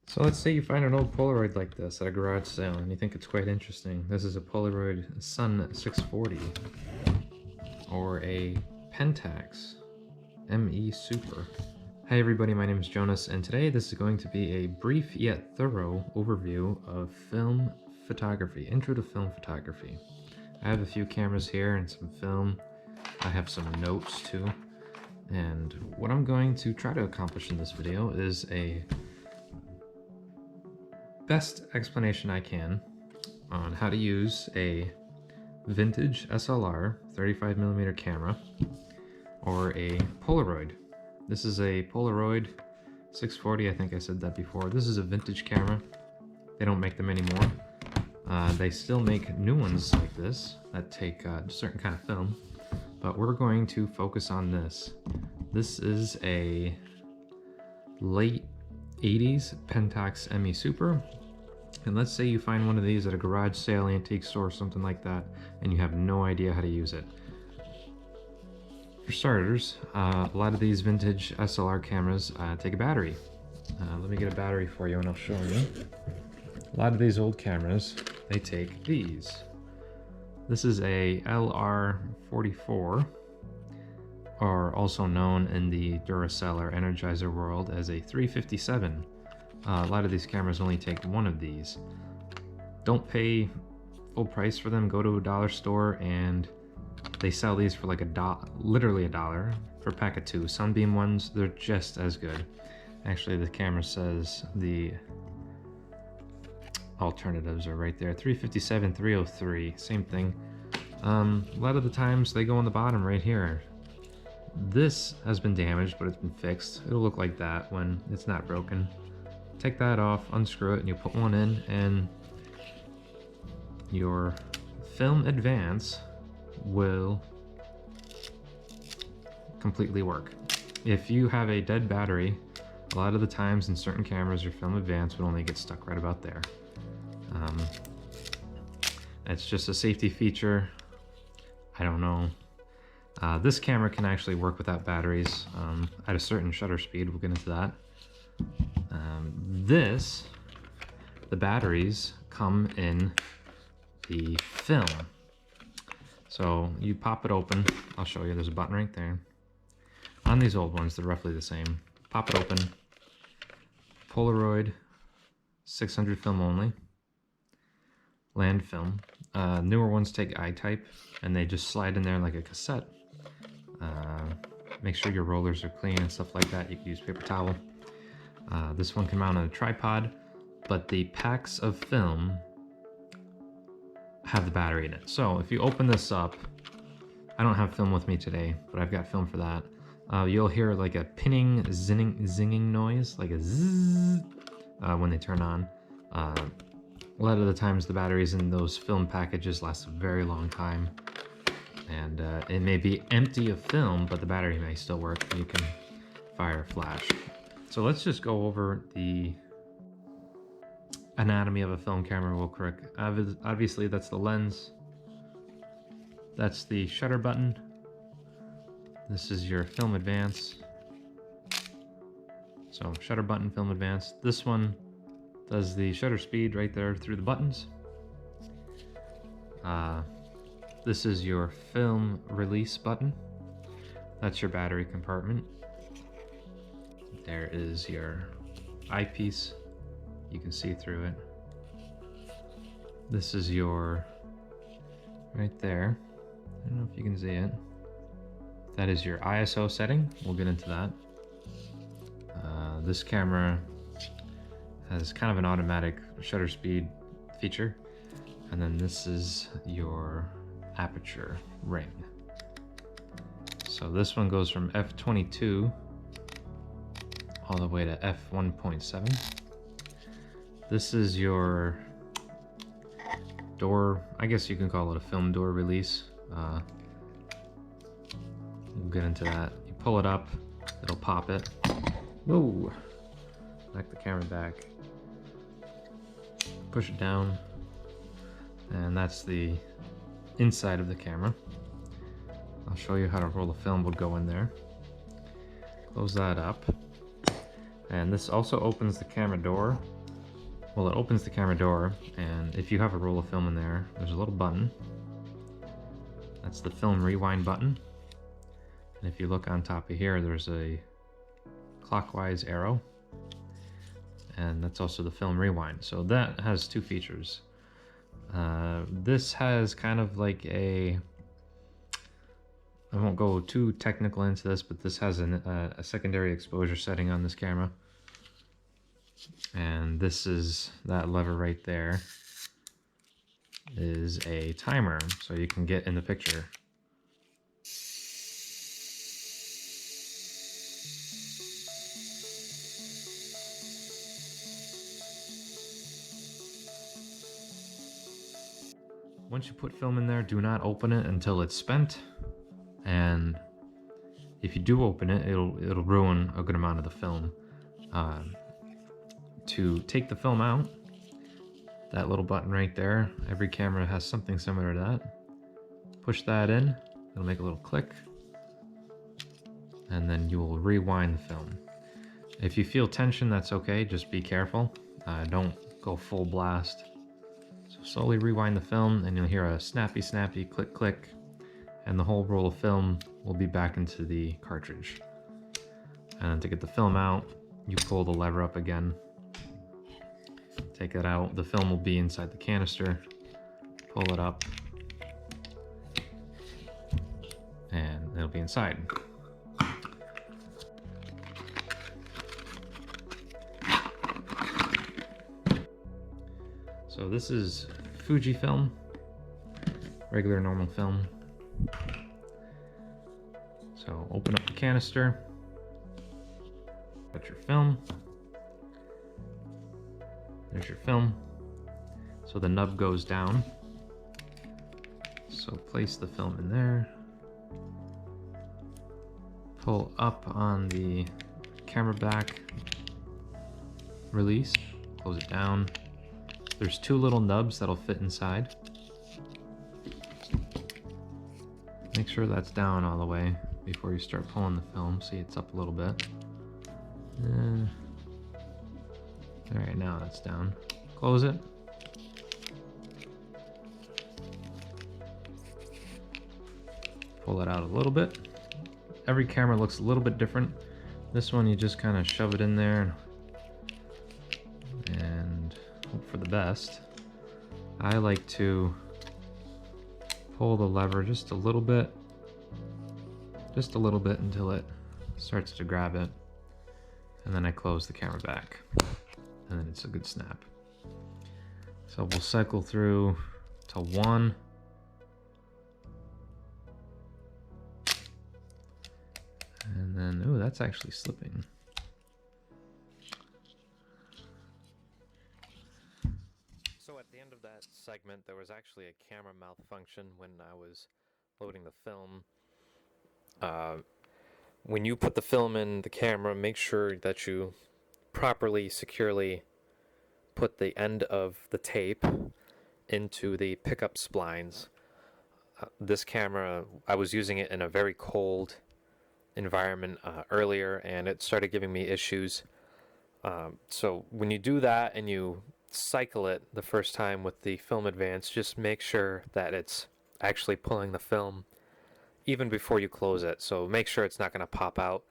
So let's say you find an old Polaroid like this at a garage sale and you think it's quite interesting. This is a Polaroid Sun 640 or a Pentax ME Super. Hi everybody, my name is Jonas, and today this is going to be a brief yet thorough overview of film photography, intro to film photography. I have a few cameras here and some film. I have some notes too. And what I'm going to try to accomplish in this video is a best explanation I can on how to use a vintage SLR 35mm camera or a Polaroid. This is a Polaroid 640, I think I said that before. This is a vintage camera. They don't make them anymore. They still make new ones like this that take a certain kind of film, but we're going to focus on this. This is a late 80s Pentax ME Super. And let's say you find one of these at a garage sale, antique store, something like that, and you have no idea how to use it. For starters, a lot of these vintage SLR cameras take a battery. Let me get a battery for you and I'll show you. A lot of these old cameras, they take these. This is a LR44, or also known in the Duracell or Energizer world as a 357. A lot of these cameras only take one of these. Don't pay full price for them. Go to a dollar store and they sell these for like literally $1 for a pack of 2. Sunbeam ones, they're just as good. Actually, the camera says the alternatives are right there. 357, 303, same thing. A lot of the times they go on the bottom right here. This has been damaged, but it's been fixed. It'll look like that when it's not broken. Take that off, unscrew it, and you put one in, and your film advance will completely work. If you have a dead battery, a lot of the times in certain cameras, your film advance would only get stuck right about there. It's just a safety feature. I don't know. This camera can actually work without batteries at a certain shutter speed. We'll get into that. The batteries come in the film. So you pop it open. I'll show you. There's a button right there. On these old ones, they're roughly the same. Pop it open. Polaroid 600 film only. Land film. Newer ones take I-type and they just slide in there like a cassette. Make sure your rollers are clean and stuff like that. You can use paper towel. This one can mount on a tripod, but the packs of film have the battery in it. So if you open this up, I don't have film with me today, but I've got film for that. You'll hear like a pinning, zinging noise, like a zzz, when they turn on. A lot of the times the batteries in those film packages last a very long time. And it may be empty of film, but the battery may still work. You can fire a flash. So let's just go over the anatomy of a film camera real quick. Obviously that's the lens. That's the shutter button. This is your film advance. So shutter button, film advance. This one does the shutter speed right there through the buttons. This is your film release button. That's your battery compartment. There is your eyepiece. You can see through it. This is your, right there. I don't know if you can see it. That is your ISO setting. We'll get into that. This camera has kind of an automatic shutter speed feature. And then this is your aperture ring. So this one goes from f22 all the way to f1.7. This is your door, I guess you can call it a film door release. We'll get into that. You pull it up, it'll pop it. Whoa! Knock the camera back. Push it down, and that's the inside of the camera. I'll show you how to roll the film. Would go in there. Close that up. And this also opens the camera door. Well, it opens the camera door, and if you have a roll of film in there, there's a little button. That's the film rewind button. And if you look on top of here, there's a clockwise arrow. And that's also the film rewind. So that has two features. This has kind of like a, I won't go too technical into this, but this has a secondary exposure setting on this camera. And this is, that lever right there is a timer, so you can get in the picture. Once you put film in there, do not open it until it's spent. And if you do open it, it'll ruin a good amount of the film. To take the film out, that little button right there, every camera has something similar to that. Push that in, it'll make a little click, and then you will rewind the film. If you feel tension, that's okay, just be careful. Don't go full blast. So slowly rewind the film, and you'll hear a snappy, snappy, click, click, and the whole roll of film will be back into the cartridge. And then to get the film out, you pull the lever up again. Take it out, the film will be inside the canister. Pull it up, and it'll be inside. So this is Fujifilm, regular normal film. So open up the canister, put your film. There's your film. So the nub goes down. So place the film in there. Pull up on the camera back release, close it down. There's two little nubs that'll fit inside. Make sure that's down all the way before you start pulling the film. See, it's up a little bit. Alright, now that's down. Close it. Pull it out a little bit. Every camera looks a little bit different. This one, you just kind of shove it in there and hope for the best. I like to pull the lever just a little bit until it starts to grab it, and then I close the camera back, and then it's a good snap. So we'll cycle through to 1. And then, ooh, that's actually slipping. So at the end of that segment, there was actually a camera malfunction when I was loading the film. When you put the film in the camera, make sure that you properly, securely put the end of the tape into the pickup splines. This camera, I was using it in a very cold environment earlier, and it started giving me issues. So when you do that and you cycle it the first time with the film advance, just make sure that it's actually pulling the film even before you close it. So make sure it's not going to pop out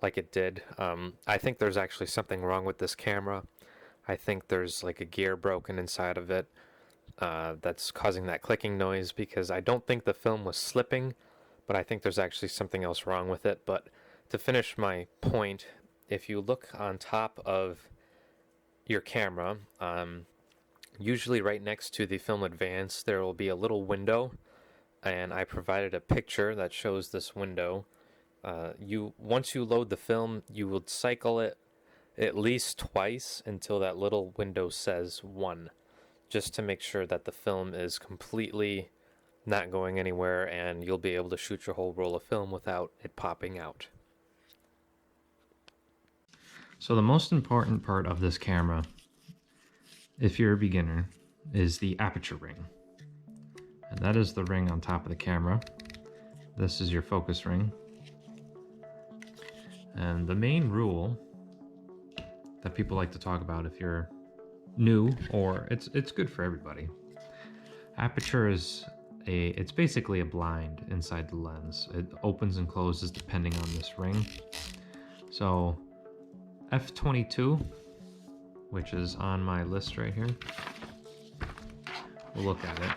like it did. I think there's actually something wrong with this camera. I think there's like a gear broken inside of it that's causing that clicking noise, because I don't think the film was slipping, but I think there's actually something else wrong with it. But to finish my point, if you look on top of your camera, usually right next to the film advance, there will be a little window, and I provided a picture that shows this window. Once you load the film, you would cycle it at least twice until that little window says 1, just to make sure that the film is completely not going anywhere, and you'll be able to shoot your whole roll of film without it popping out. So the most important part of this camera, if you're a beginner, is the aperture ring. And that is the ring on top of the camera. This is your focus ring. And the main rule that people like to talk about if you're new, or it's good for everybody. Aperture is it's basically a blind inside the lens. It opens and closes depending on this ring. So f/22, which is on my list right here, we'll look at it.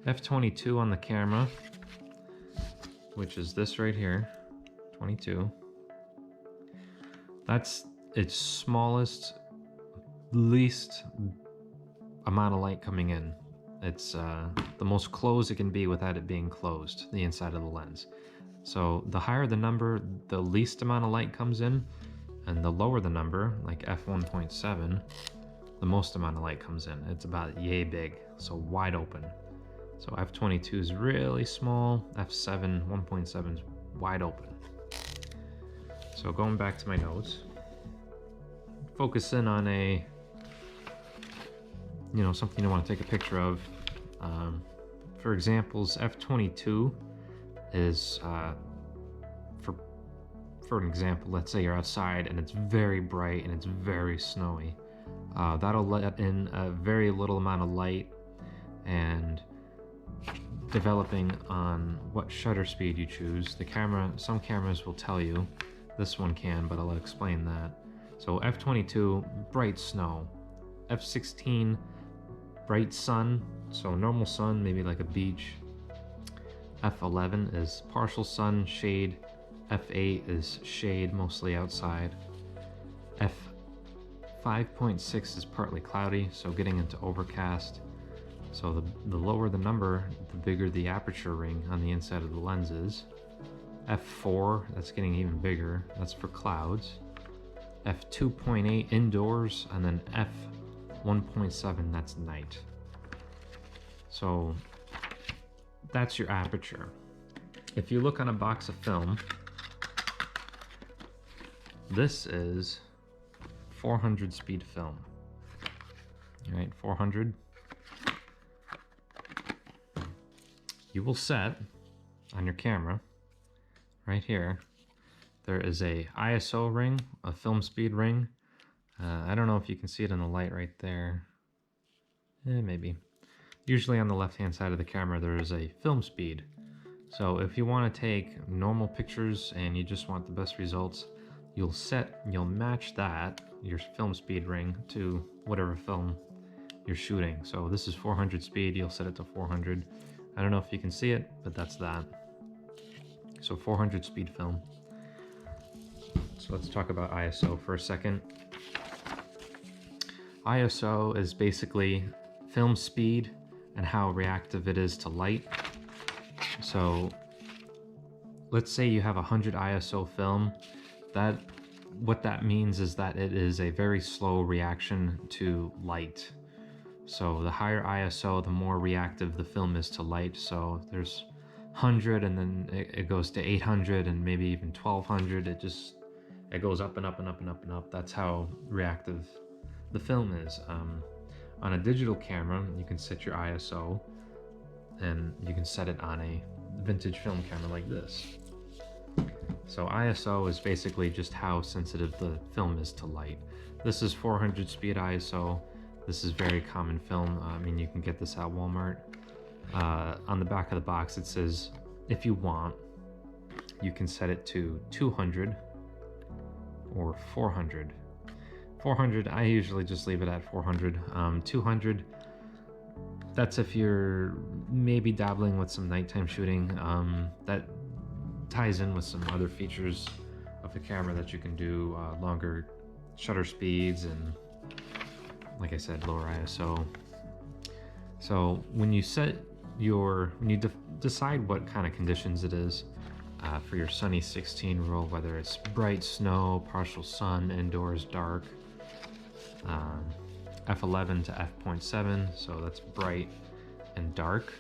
f/22 on the camera, which is this right here, 22. That's its smallest, least amount of light coming in. It's the most closed it can be without it being closed, the inside of the lens. So the higher the number, the least amount of light comes in, and the lower the number, like f1.7, the most amount of light comes in. It's about yay big, so wide open. So f/22 is really small, f7, 1.7 is wide open. So going back to my notes, focus in on a, something you want to take a picture of. For examples, f/22 is, for an example, let's say you're outside and it's very bright and it's very snowy. That'll let in a very little amount of light, and developing on what shutter speed you choose. Some cameras will tell you, this one can, but I'll explain that. So f/22, bright snow. f/16, bright sun, so normal sun, maybe like a beach. f/11 is partial sun, shade. f/8 is shade, mostly outside. f5.6 is partly cloudy, so getting into overcast. So the lower the number, the bigger the aperture ring on the inside of the lens is. f4, that's getting even bigger, that's for clouds. f2.8 indoors, and then f1.7, that's night. So that's your aperture. If you look on a box of film, this is 400 speed film. All right, 400. You will set on your camera right here, there is a ISO ring, a film speed ring. I don't know if you can see it in the light right there. Maybe. Usually on the left hand side of the camera there is a film speed. So if you want to take normal pictures and you just want the best results, you'll match that, your film speed ring, to whatever film you're shooting. So this is 400 speed, you'll set it to 400. I don't know if you can see it, but that's that. So 400 speed film. So let's talk about ISO for a second. ISO is basically film speed and how reactive it is to light. So let's say you have 100 ISO film. What that means is that it is a very slow reaction to light. So the higher ISO, the more reactive the film is to light. So there's 100, and then it goes to 800, and maybe even 1200. It goes up and up and up and up and up. That's how reactive the film is. On a digital camera, you can set your ISO, and you can set it on a vintage film camera like this. So ISO is basically just how sensitive the film is to light. This is 400 speed ISO. This is very common film. I mean, you can get this at Walmart. On the back of the box it says, if you want, you can set it to 200 or 400. 400, I usually just leave it at 400. 200, that's if you're maybe dabbling with some nighttime shooting. That ties in with some other features of the camera that you can do, longer shutter speeds and, like I said, lower ISO. So when you decide what kind of conditions it is for your sunny 16 rule, whether it's bright snow, partial sun, indoors, dark, f11 to f.7, so that's bright and dark,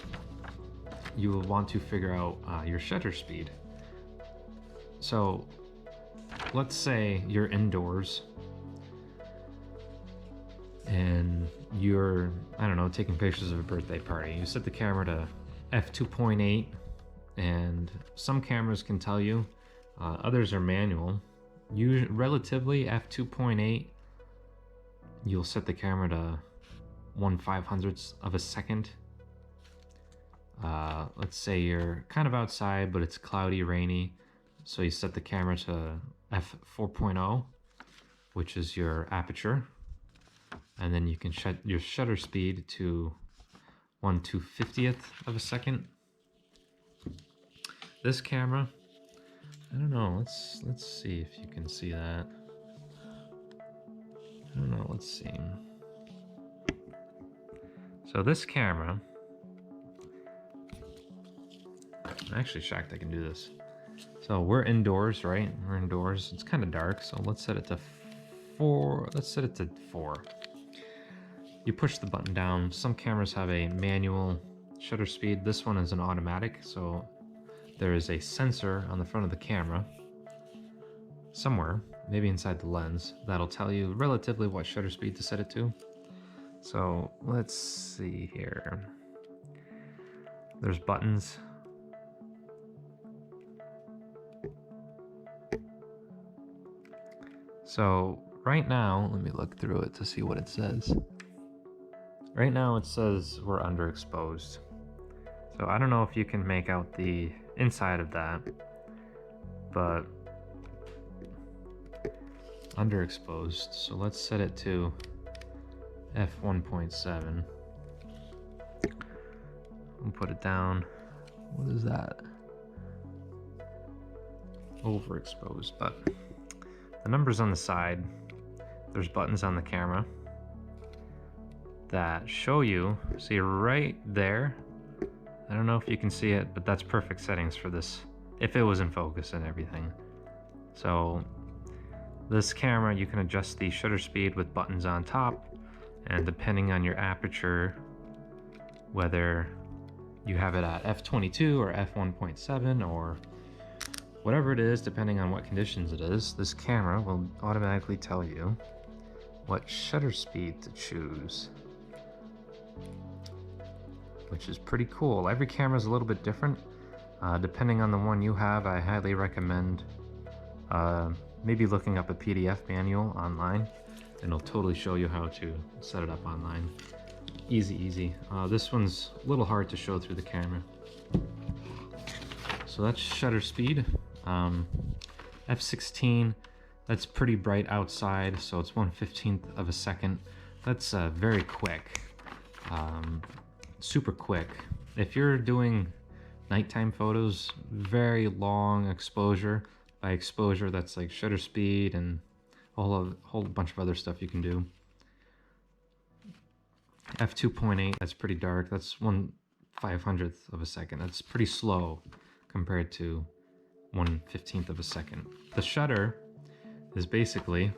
you will want to figure out your shutter speed. So let's say you're indoors and you're, I don't know, taking pictures of a birthday party. You set the camera to f2.8, and some cameras can tell you, others are manual. Relatively f2.8, you'll set the camera to 1/500th of a second. Let's say you're kind of outside, but it's cloudy, rainy, so you set the camera to f4.0, which is your aperture, and then you can set your shutter speed to 1/250th of a second. This camera, I don't know, let's see if you can see that. I don't know, let's see. So this camera, I'm actually shocked I can do this. So we're indoors, right? We're indoors. It's kind of dark, so let's set it to 4. Let's set it to 4. You push the button down. Some cameras have a manual shutter speed. This one is an automatic, so there is a sensor on the front of the camera somewhere, maybe inside the lens, that'll tell you relatively what shutter speed to set it to. So let's see here. There's buttons. So right now, let me look through it to see what it says. Right now it says we're underexposed. So I don't know if you can make out the inside of that, but underexposed. So let's set it to f1.7. We'll put it down. What is that? Overexposed, but the numbers on the side, there's buttons on the camera that show you, see right there, I don't know if you can see it, but that's perfect settings for this, if it was in focus and everything. So this camera, you can adjust the shutter speed with buttons on top, and depending on your aperture, whether you have it at f22 or f1.7 or whatever it is, depending on what conditions it is, this camera will automatically tell you what shutter speed to choose, which is pretty cool. Every camera is a little bit different. Depending on the one you have, I highly recommend maybe looking up a PDF manual online, and it'll totally show you how to set it up online. Easy, easy. This one's a little hard to show through the camera. So that's shutter speed. f16, that's pretty bright outside, so it's 1/15th of a second. That's very quick, super quick. If you're doing nighttime photos, very long exposure. By exposure, that's like shutter speed and a whole bunch of other stuff you can do. f2.8, that's pretty dark. That's 1/500th of a second. That's pretty slow compared to 1/15th of a second. The shutter is basically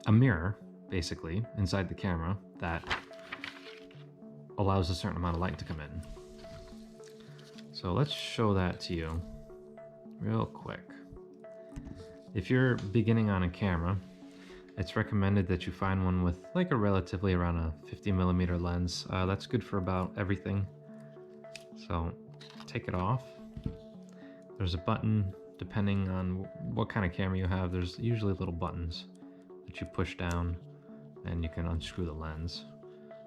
a mirror, basically, inside the camera that allows a certain amount of light to come in. So let's show that to you real quick. If you're beginning on a camera, it's recommended that you find one with like a relatively around a 50mm lens. That's good for about everything. So take it off. There's a button, depending on what kind of camera you have, there's usually little buttons that you push down and you can unscrew the lens.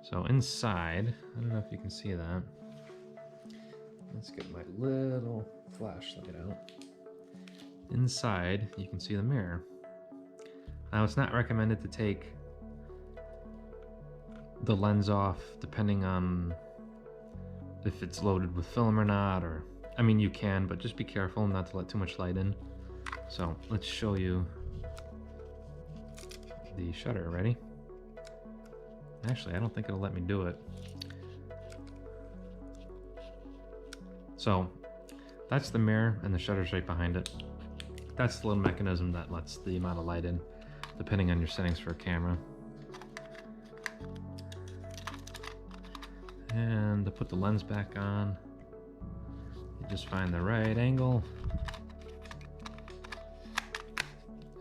So inside, I don't know if you can see that. Let's get my little flashlight out. Inside, you can see the mirror. Now, it's not recommended to take the lens off depending on if it's loaded with film or not, or, I mean, you can, but just be careful not to let too much light in. So let's show you the shutter. Ready? Actually, I don't think it'll let me do it. So that's the mirror and the shutter's right behind it. That's the little mechanism that lets the amount of light in, depending on your settings for a camera. And to put the lens back on, you just find the right angle,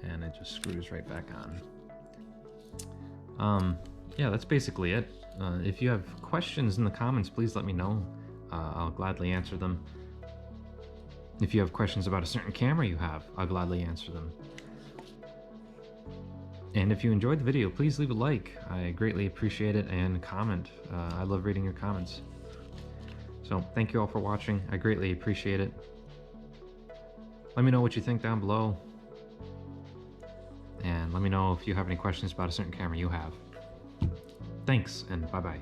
and it just screws right back on. Yeah, that's basically it. If you have questions in the comments, please let me know. I'll gladly answer them. If you have questions about a certain camera you have, I'll gladly answer them. And if you enjoyed the video, please leave a like. I greatly appreciate it, and comment. I love reading your comments. So thank you all for watching. I greatly appreciate it. Let me know what you think down below. And let me know if you have any questions about a certain camera you have. Thanks, and bye-bye.